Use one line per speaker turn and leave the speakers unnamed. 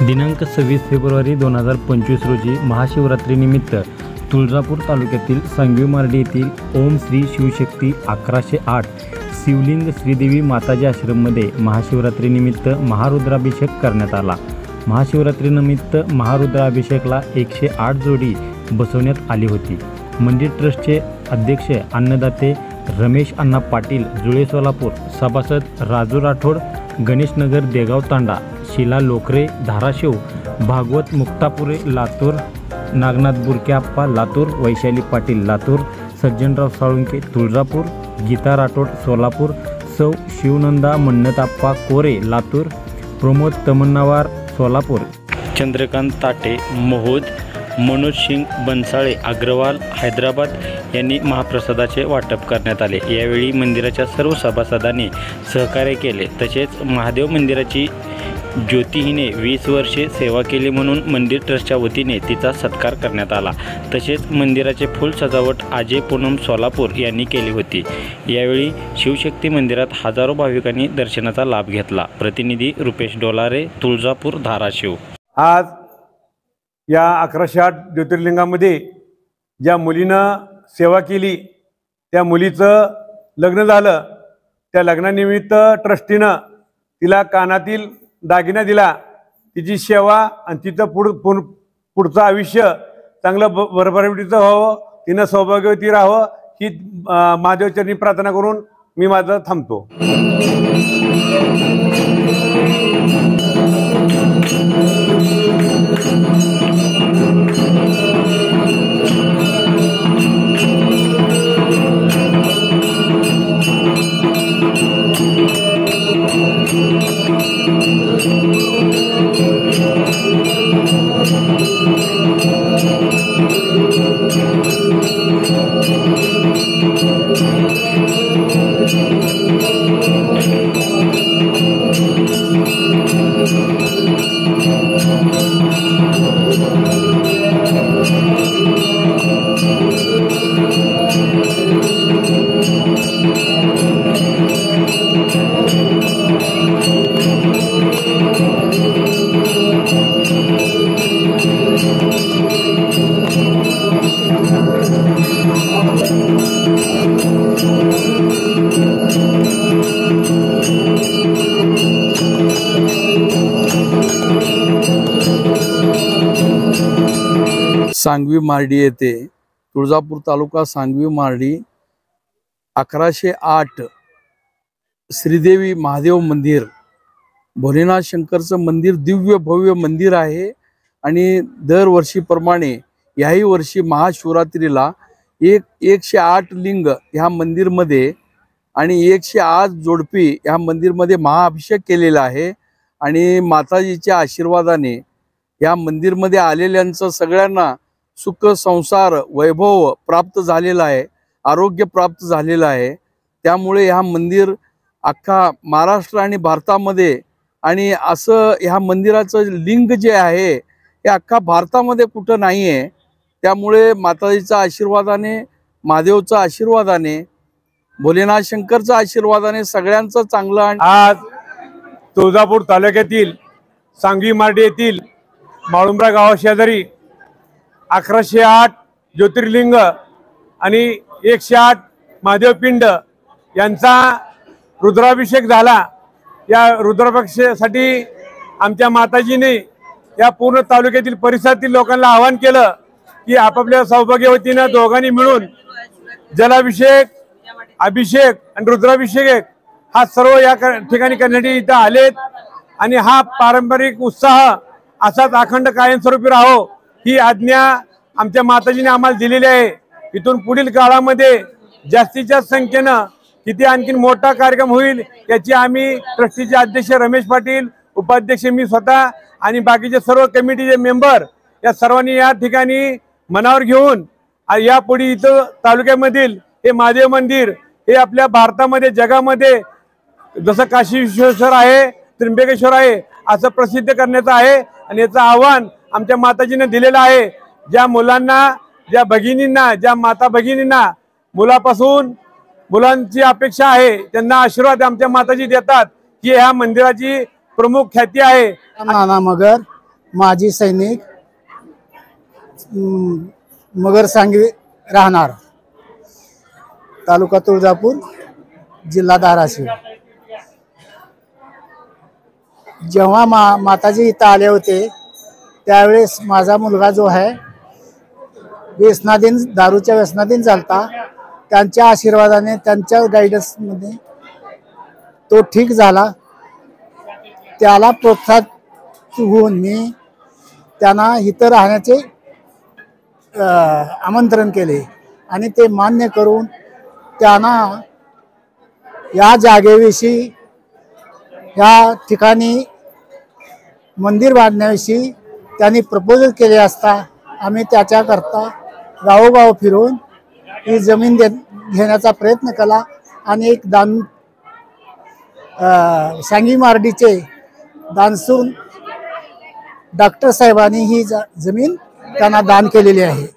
दिनांक 26 फेब्रुवारी 2025 रोजी महाशिवरात्रीनिमित्त तुळजापूर तालुक्यातील सांगवी मार्डी येथील ओम श्री शिवशक्ती 1108 शिवलिंग श्रीदेवी माताजी आश्रममध्ये महाशिवरात्रीनिमित्त महारुद्राभिषेक करण्यात आला। महाशिवरात्रीनिमित्त महारुद्राभिषेकाला 108 जोडी बसवण्यात आली होती। मंदिर ट्रस्टचे अध्यक्ष अन्नदाते रमेश अण्णा पाटील जुळे सोलापूर, सभासद राजू राठोड गणेशनगर देगाव तांडा, शीला लोकरे धाराशिव, भागवत मुक्तापुरे लातूर, नागनाथ बुरके आप्पा लातूर, वैशाली पाटील लातूर, सज्जनराव साळुंके तुळजापूर, गीता राठोड सोलापूर, सौ शिवनंदा मन्नताप्पा कोरे लातूर, प्रमोद तमन्नावार सोलापूर, चंद्रकांत ताटे मोहोद, मनोज सिंग बनसाळे अग्रवाल हैदराबाद यांनी महाप्रसादाचे वाटप करण्यात आले। यावेळी मंदिराच्या सर्व सभासदांनी सहकार्य केले। तसेच महादेव मंदिराची ज्योती हिने 20 वर्षे सेवा केली म्हणून मंदिर ट्रस्टच्या वतीने तिचा सत्कार करण्यात आला। तसेच मंदिराचे फुल सजावट अजय पूनम सोलापूर यांनी केली होती। यावेळी शिवशक्ती मंदिरात हजारो भाविकांनी दर्शनाचा लाभ घेतला। प्रतिनिधी रुपेश डोलारे तुळजापूर धाराशिव।
आज या 1108 ज्योतिर्लिंगामध्ये ज्या मुलीनं सेवा केली त्या मुलीचं लग्न झालं। त्या लग्नानिमित्त ट्रस्टीनं तिला कानातील दागिना दिला। तिची सेवा आणि तिचं पुढचं आयुष्य चांगलं भरभराटीचं व्हावं, तिनं सौभाग्यवती राहावं ही महादेवचरणी प्रार्थना करून मी माझं थांबतो।
सांगवी मार्डी येथे तुळजापूर तालुका सांगवी मार्डी 1108 श्रीदेवी महादेव मंदिर, भोलेनाथ शंकरचं मंदिर दिव्य भव्य मंदिर आहे। आणि दरवर्षीप्रमाणे याही वर्षी महाशिवरात्रीला 108 लिंग ह्या मंदिरमध्ये आणि 108 जोडपी ह्या मंदिरमध्ये महाअभिषेक केलेला आहे। आणि माताजीच्या आशीर्वादाने या मंदिरमध्ये आलेल्यांचं सगळ्यांना सुख संसार वैभव प्राप्त झालेला आहे, आरोग्य प्राप्त झालेलं आहे। त्यामुळे ह्या मंदिर अख्खा महाराष्ट्र आणि भारतामध्ये आणि असं ह्या मंदिराचं लिंग जे आहे हे अख्खा भारतामध्ये कुठं नाही आहे। त्यामुळे माताजीच्या आशीर्वादाने, महादेवच्या आशीर्वादाने, भोलेनाथ शंकरच्या आशीर्वादाने सगळ्यांचं चांगलं।
आज तुळजापूर तालुक्यातील सांगवी मार्डी येथील माळुंब्रा गावाशेजारी 1108 ज्योतिर्लिंग आणि 108 महादेव पिंड यांचा रुद्राभिषेक झाला। या रुद्राभिषेकासाठी आमच्या माताजीने या पूर्ण तालुक्यातील परिसरातील लोकांना आवाहन केलं की आपापल्या सौभाग्यवतीनं दोघांनी मिळून जलाभिषेक, अभिषेक आणि रुद्राभिषेक हा सर्व या ठिकाणी करण्यासाठी इथं आलेत। आणि हा पारंपरिक उत्साह असाच अखंड कायमस्वरूपी राहो ही आज्ञा आमच्या माताजीने आम्हाला दिलेली आहे। इथून पुढील काळामध्ये जास्तीत जास्त संख्येनं किती आणखीन मोठा कार्यक्रम होईल याची आम्ही ट्रस्टीचे अध्यक्ष रमेश पाटील, उपाध्यक्ष मी स्वतः आणि बाकीचे सर्व कमिटीचे मेंबर या सर्वांनी या ठिकाणी मनावर घेऊन यापुढे इथं तालुक्यामधील हे महादेव मंदिर हे आपल्या भारतामध्ये जगामध्ये जसं काशी विश्वेश्वर आहे, त्र्यंबकेश्वर आहे असं प्रसिद्ध करण्याचं आहे। आणि याचं आव्हान आमच्या माताजीने दिलेलं आहे। ज्या मुलांना, ज्या भगिनींना, ज्या माता भगिनींना मुलापासून मुलांची अपेक्षा आहे त्यांना आशीर्वाद आमच्या माताजी देतात की ह्या मंदिराची प्रमुख ख्याती आहे।
नाना मगर माजी सैनिक, मगर सांगवी राहणार, तालुका तुळजापूर, जिल्हा धाराशिव. जेव्हा माताजी इथं आले होते त्यावेळेस माझा मुलगा जो आहे व्यसनाधीन, दारूच्या व्यसनाधीन झालता. त्यांच्या आशीर्वादाने, त्यांच्या गायडन्समध्ये तो ठीक झाला. त्याला प्रोत्साहित होऊन मी त्यांना इथं राहण्याचे आमंत्रण केले आणि ते मान्य करून त्यांना या जागेविषयी, या ठिकाणी मंदिर बांधण्याविषयी त्यांनी प्रपोजल केले असता आम्ही त्याच्याकरता गावोगाव फिरून ही जमीन घेण्याचा प्रयत्न केला आणि एक सांगवी मार्डीचे दानसून डॉक्टर साहेबांनी ही जमीन त्यांना दान केलेली आहे.